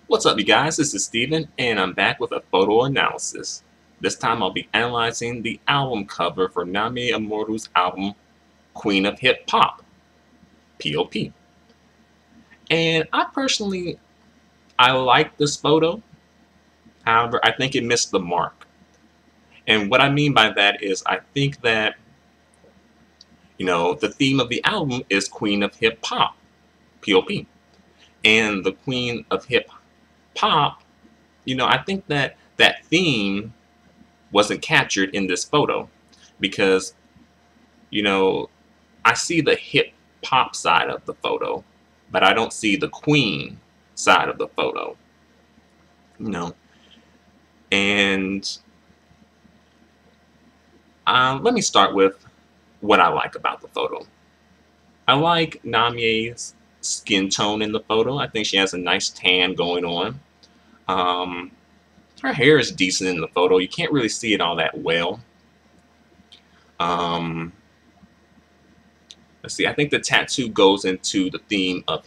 What's up, you guys? This is Steven, and I'm back with a photo analysis. This time I'll be analyzing the album cover for Namie Amuro's album Queen of Hip Hop, POP. And I like this photo. However, I think it missed the mark. And what I mean by that is I think that, the theme of the album is Queen of Hip Hop, POP. And the Queen of Hip Hop, I think that that theme wasn't captured in this photo because, you know, I see the hip hop side of the photo, but I don't see the queen side of the photo, you know. And let me start with what I like about the photo. I like Namie's skin tone in the photo. I think she has a nice tan going on. Um, Her hair is decent in the photo. You can't really see it all that well. Um, let's see. I think the tattoo goes into the theme of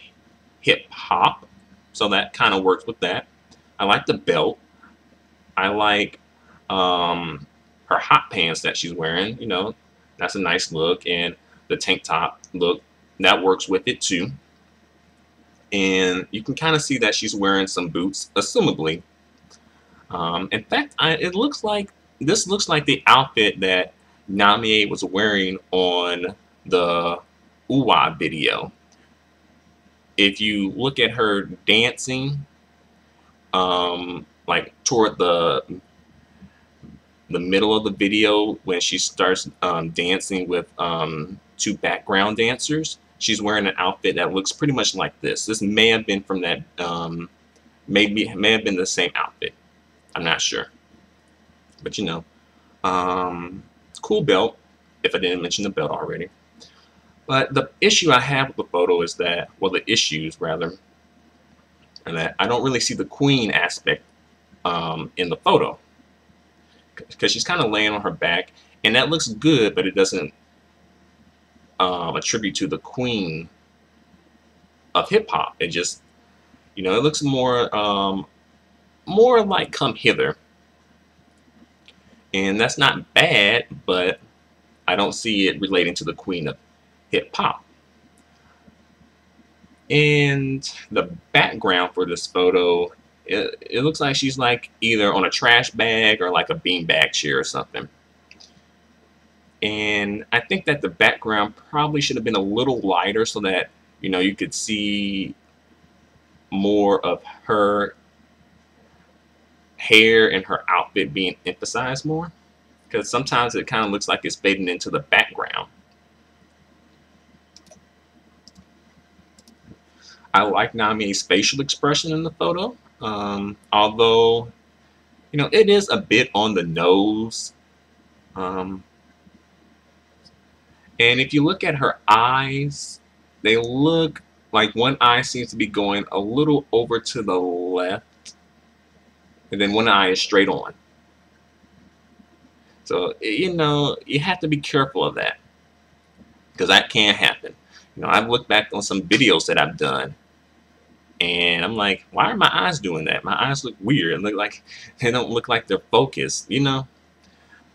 hip hop, so that kind of works with that. I like the belt. I like her hot pants that she's wearing. That's a nice look, and the tank top look that works with it too. And you can kind of see that she's wearing some boots, assumably. In fact, it looks like this looks like the outfit that Namie was wearing on the Uwa video. If you look at her dancing, like toward the middle of the video when she starts dancing with two background dancers, she's wearing an outfit that looks pretty much like this. This may have been from that, may have been the same outfit. I'm not sure, but cool belt. If I didn't mention the belt already. But the issue I have with the photo is that, well, the issues rather, and that I don't really see the queen aspect in the photo because she's kind of laying on her back, and that looks good, but it doesn't attribute to the queen of hip hop. It just, it looks more like come hither, and that's not bad, but I don't see it relating to the queen of hip hop. And the background for this photo, it looks like she's like either on a trash bag or like a beanbag chair or something. And I think that the background probably should have been a little lighter so that, you could see more of her hair and her outfit being emphasized more. Because sometimes it kind of looks like it's fading into the background. I like Namie's facial expression in the photo, although, it is a bit on the nose. And if you look at her eyes, they look like one eye seems to be going a little over to the left, and then one eye is straight on. So, you have to be careful of that because that can happen. I've looked back on some videos that I've done, and I'm like, why are my eyes doing that? My eyes look weird. They don't look like they're focused,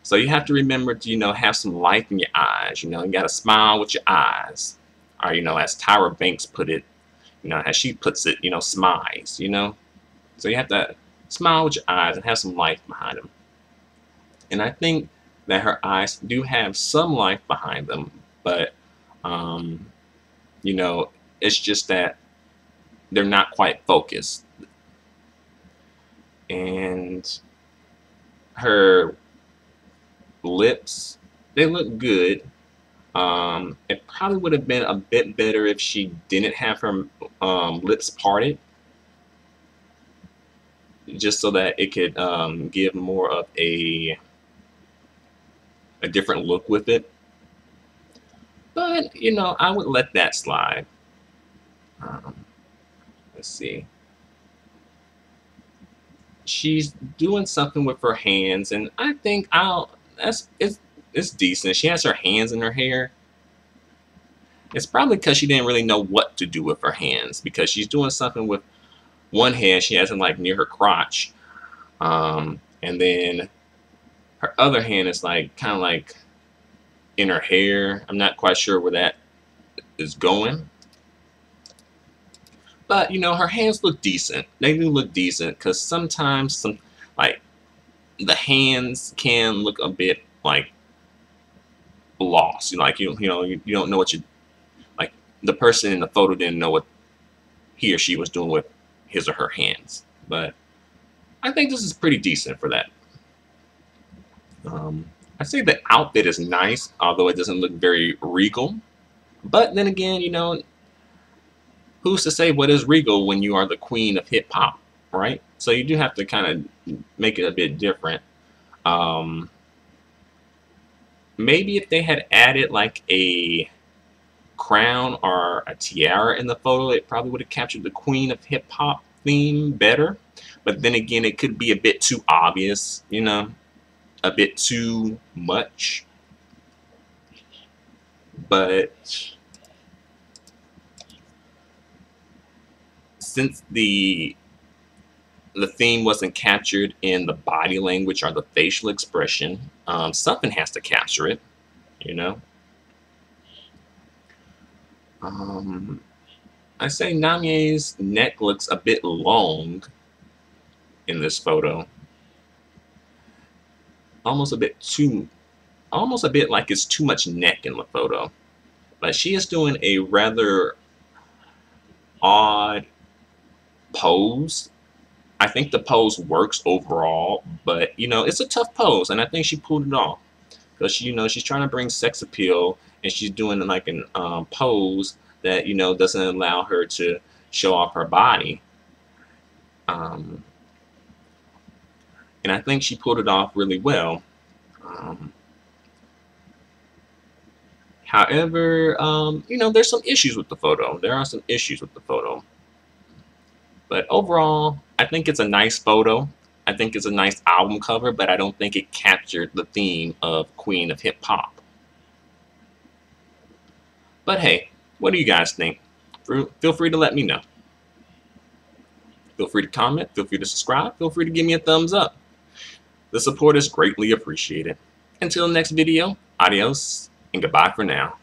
So you have to remember to, have some life in your eyes. You got to smile with your eyes. Or, as Tyra Banks put it, as she puts it, smiles, So you have to smile with your eyes and have some life behind them. And I think that her eyes do have some life behind them, but, it's just that they're not quite focused. And her lips, they look good. It probably would have been a bit better if she didn't have her lips parted, just so that it could give more of a different look with it. But, I would let that slide. Let's see. She's doing something with her hands, and I think it's decent. She has her hands in her hair. It's probably because she didn't really know what to do with her hands, because she's doing something with one hand she has it like near her crotch, and then her other hand is like kind of like in her hair. I'm not quite sure where that is going. But you know, her hands look decent. They do look decent because sometimes some like the hands can look a bit like lost. You know, like you don't know what you like. The person in the photo didn't know what he or she was doing with his or her hands. But I think this is pretty decent for that. I say the outfit is nice, although it doesn't look very regal. But then again, you know, who's to say what is regal when you are the queen of hip hop, right? So you do have to kind of make it a bit different. Maybe if they had added like a crown or a tiara in the photo, it probably would have captured the queen of hip hop theme better. But then again, it could be a bit too obvious, you know, a bit too much. But since the theme wasn't captured in the body language or the facial expression, something has to capture it, you know. I say Namie's neck looks a bit long in this photo. Almost a bit like it's too much neck in the photo. But she is doing a rather odd pose. I think the pose works overall, but you know, it's a tough pose, and I think she pulled it off because you know, she's trying to bring sex appeal, and she's doing like an pose that you know doesn't allow her to show off her body. And I think she pulled it off really well. However, you know, there's some issues with the photo. There are some issues with the photo. But overall, I think it's a nice photo. I think it's a nice album cover, but I don't think it captured the theme of Queen of Hip Hop. But hey, what do you guys think? Feel free to let me know. Feel free to comment. Feel free to subscribe. Feel free to give me a thumbs up. The support is greatly appreciated. Until next video, adios and goodbye for now.